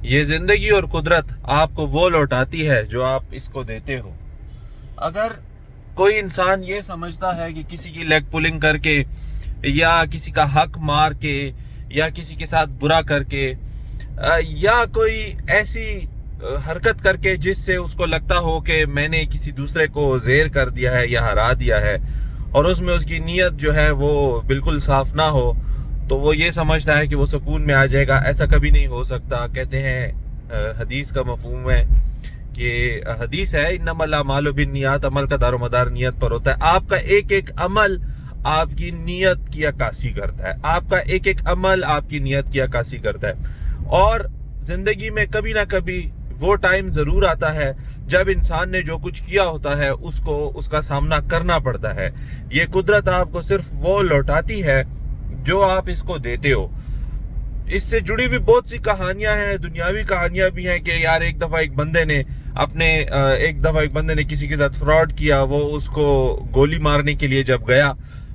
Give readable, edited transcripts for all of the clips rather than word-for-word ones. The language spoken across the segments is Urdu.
یہ زندگی اور قدرت آپ کو وہ لوٹاتی ہے جو آپ اس کو دیتے ہو۔ اگر کوئی انسان یہ سمجھتا ہے کہ کسی کی لیگ پولنگ کر کے یا کسی کا حق مار کے یا کسی کے ساتھ برا کر کے یا کوئی ایسی حرکت کر کے جس سے اس کو لگتا ہو کہ میں نے کسی دوسرے کو زیر کر دیا ہے یا ہرا دیا ہے اور اس میں اس کی نیت جو ہے وہ بالکل صاف نہ ہو، تو وہ یہ سمجھتا ہے کہ وہ سکون میں آ جائے گا۔ ایسا کبھی نہیں ہو سکتا۔ کہتے ہیں حدیث کا مفہوم ہے کہ حدیث ہے انما الاعمال بالنیات، عمل کا دار و مدار نیت پر ہوتا ہے۔ آپ کا ایک ایک عمل آپ کی نیت کی عکاسی کرتا ہے، آپ کا ایک ایک عمل آپ کی نیت کی عکاسی کرتا ہے۔ اور زندگی میں کبھی نہ کبھی وہ ٹائم ضرور آتا ہے جب انسان نے جو کچھ کیا ہوتا ہے اس کو اس کا سامنا کرنا پڑتا ہے۔ یہ قدرت آپ کو صرف وہ لوٹاتی ہے جو آپ اس کو دیتے ہو۔ اس سے جڑی ہوئی بہت سی کہانیاں ہیں، دنیاوی کہانیاں بھی ہیں کہ یار ایک دفعہ ایک بندے نے کسی کے ساتھ فراڈ کیا، وہ اس کو گولی مارنے کے لیے جب گیا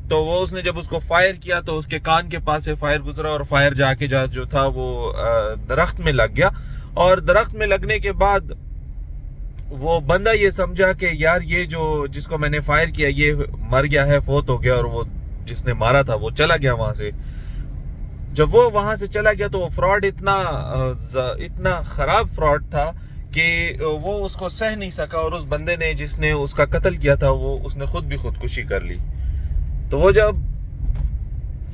تو اس نے جب اس کو فائر کیا تو اس کے کان کے پاس سے فائر گزرا اور فائر جا کے جو تھا وہ درخت میں لگ گیا، اور درخت میں لگنے کے بعد وہ بندہ یہ سمجھا کہ یار یہ جس کو میں نے فائر کیا یہ مر گیا ہے، فوت ہو گیا، اور وہ جس نے مارا تھا وہ چلا گیا وہاں سے۔ جب وہ وہاں سے چلا گیا تو وہ فراڈ اتنا خراب فراڈ تھا کہ وہ اس کو سہ نہیں سکا، اور اس بندے نے جس نے اس کا قتل کیا تھا اس نے خود بھی خودکشی کر لی۔ تو وہ جب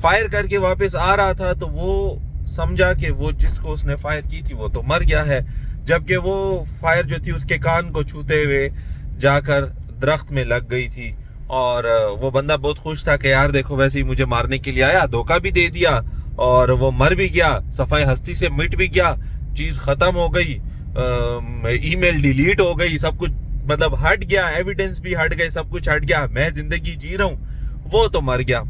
فائر کر کے واپس آ رہا تھا تو وہ سمجھا کہ وہ جس کو اس نے فائر کی تھی وہ تو مر گیا ہے، جبکہ وہ فائر جو تھی اس کے کان کو چھوتے ہوئے جا کر درخت میں لگ گئی تھی۔ اور وہ بندہ بہت خوش تھا کہ یار دیکھو ویسے ہی مجھے مارنے کے لیے آیا، دھوکہ بھی دے دیا اور وہ مر بھی گیا، صفحہ ہستی سے مٹ بھی گیا، چیز ختم ہو گئی، ای میل ڈیلیٹ ہو گئی، سب کچھ مطلب ہٹ گیا، ایویڈنس بھی ہٹ گئے، سب کچھ ہٹ گیا، میں زندگی جی رہا ہوں، وہ تو مر گیا۔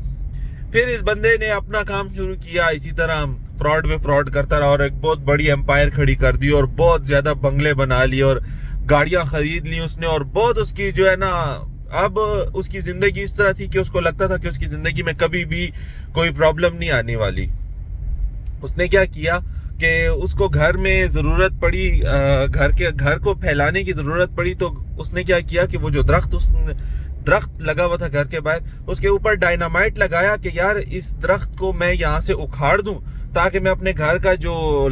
پھر اس بندے نے اپنا کام شروع کیا، اسی طرح فراڈ میں فراڈ کرتا رہا اور ایک بہت بڑی امپائر کھڑی کر دی اور بہت زیادہ بنگلے بنا لی اور گاڑیاں خرید لی اس نے، اور بہت اس کی جو ہے نا اب اس کی زندگی اس طرح تھی کہ اس کو لگتا تھا کہ اس کی زندگی میں کبھی بھی کوئی پرابلم نہیں آنے والی۔ اس نے کیا کیا کہ اس کو گھر میں ضرورت پڑی، گھر کو پھیلانے کی ضرورت پڑی، تو اس نے کیا کیا کہ وہ جو درخت لگا ہوا تھا گھر کے باہر، اس کے اوپر ڈائنامائٹ لگایا کہ یار اس درخت کو میں یہاں سے اکھاڑ دوں تاکہ میں اپنے گھر کا جو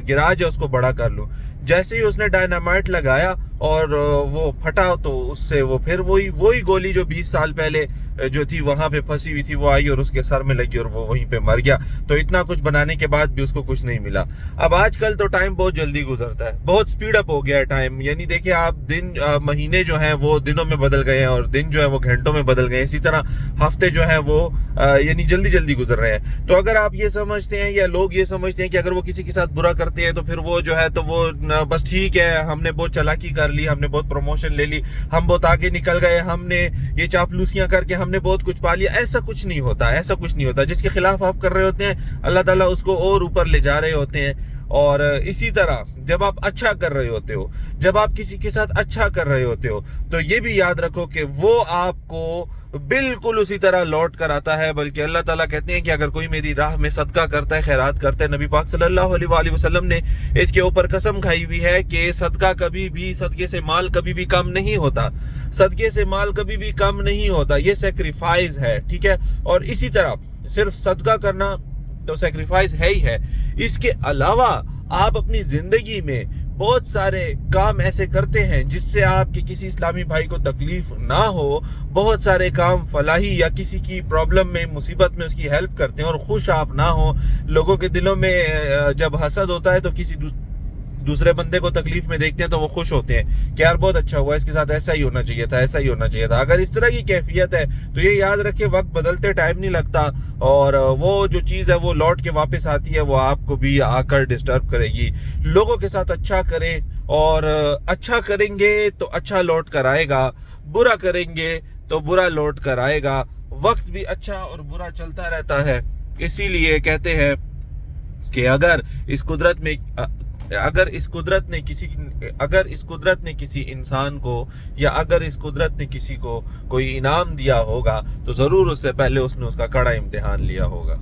گراج ہے اس کو بڑا کر لوں۔ جیسے ہی اس نے ڈائنامائٹ لگایا اور وہ پھٹا تو اس سے وہ پھر وہی گولی جو 20 سال پہلے جو تھی وہاں پہ پھنسی ہوئی تھی وہ آئی اور اس کے سر میں لگی اور وہ وہیں پہ مر گیا۔ تو اتنا کچھ بنانے کے بعد بھی اس کو کچھ نہیں ملا۔ اب آج کل تو ٹائم بہت جلدی گزرتا ہے، بہت سپیڈ اپ ہو گیا ہے ٹائم، یعنی دیکھیں آپ مہینے جو ہیں وہ دنوں میں بدل گئے ہیں اور دن جو ہے وہ گھنٹوں میں بدل گئے ہیں، اسی طرح ہفتے جو ہیں وہ یعنی جلدی گزر رہے ہیں۔ تو اگر آپ یہ سمجھتے ہیں یا لوگ یہ سمجھتے ہیں کہ اگر وہ کسی کے ساتھ برا کرتے ہیں تو پھر وہ جو ہے تو وہ بس ٹھیک ہے، ہم نے بہت چالاکی کر لی، ہم نے بہت پروموشن لے لی، ہم بہت آگے نکل گئے، ہم نے یہ چاپلوسیاں کر کے ہم نے بہت کچھ پا لیا، ایسا کچھ نہیں ہوتا۔ جس کے خلاف آپ کر رہے ہوتے ہیں اللہ تعالیٰ اس کو اور اوپر لے جا رہے ہوتے ہیں۔ اور اسی طرح جب آپ اچھا کر رہے ہوتے ہو، جب آپ کسی کے ساتھ اچھا کر رہے ہوتے ہو تو یہ بھی یاد رکھو کہ وہ آپ کو بالکل اسی طرح لوٹ کر آتا ہے، بلکہ اللہ تعالیٰ کہتے ہیں کہ اگر کوئی میری راہ میں صدقہ کرتا ہے، خیرات کرتا ہے، نبی پاک صلی اللہ علیہ وآلہ وسلم نے اس کے اوپر قسم کھائی ہوئی ہے کہ صدقے سے مال کبھی بھی کم نہیں ہوتا، صدقے سے مال کبھی بھی کم نہیں ہوتا، یہ سیکریفائز ہے، ٹھیک ہے۔ اور اسی طرح صرف صدقہ کرنا تو سیکریفائز ہے ہی ہے، اس کے علاوہ آپ اپنی زندگی میں بہت سارے کام ایسے کرتے ہیں جس سے آپ کے کسی اسلامی بھائی کو تکلیف نہ ہو، بہت سارے کام فلاحی یا کسی کی پرابلم میں مصیبت میں اس کی ہیلپ کرتے ہیں اور خوش آپ نہ ہو۔ لوگوں کے دلوں میں جب حسد ہوتا ہے تو کسی دوسرے بندے کو تکلیف میں دیکھتے ہیں تو وہ خوش ہوتے ہیں کہ یار بہت اچھا ہوا، اس کے ساتھ ایسا ہی ہونا چاہیے تھا۔ اگر اس طرح کی کیفیت ہے تو یہ یاد رکھے وقت بدلتے ٹائم نہیں لگتا، اور وہ جو چیز ہے وہ لوٹ کے واپس آتی ہے، وہ آپ کو بھی آ کر ڈسٹرب کرے گی۔ لوگوں کے ساتھ اچھا کریں، اور اچھا کریں گے تو اچھا لوٹ کر آئے گا، برا کریں گے تو برا لوٹ کر آئے گا۔ وقت بھی اچھا اور برا چلتا رہتا ہے، اسی لیے کہتے ہیں کہ اگر اس قدرت نے کسی انسان کو یا اگر اس قدرت نے کسی کو کوئی انعام دیا ہوگا تو ضرور اس سے پہلے اس نے اس کا کڑا امتحان لیا ہوگا۔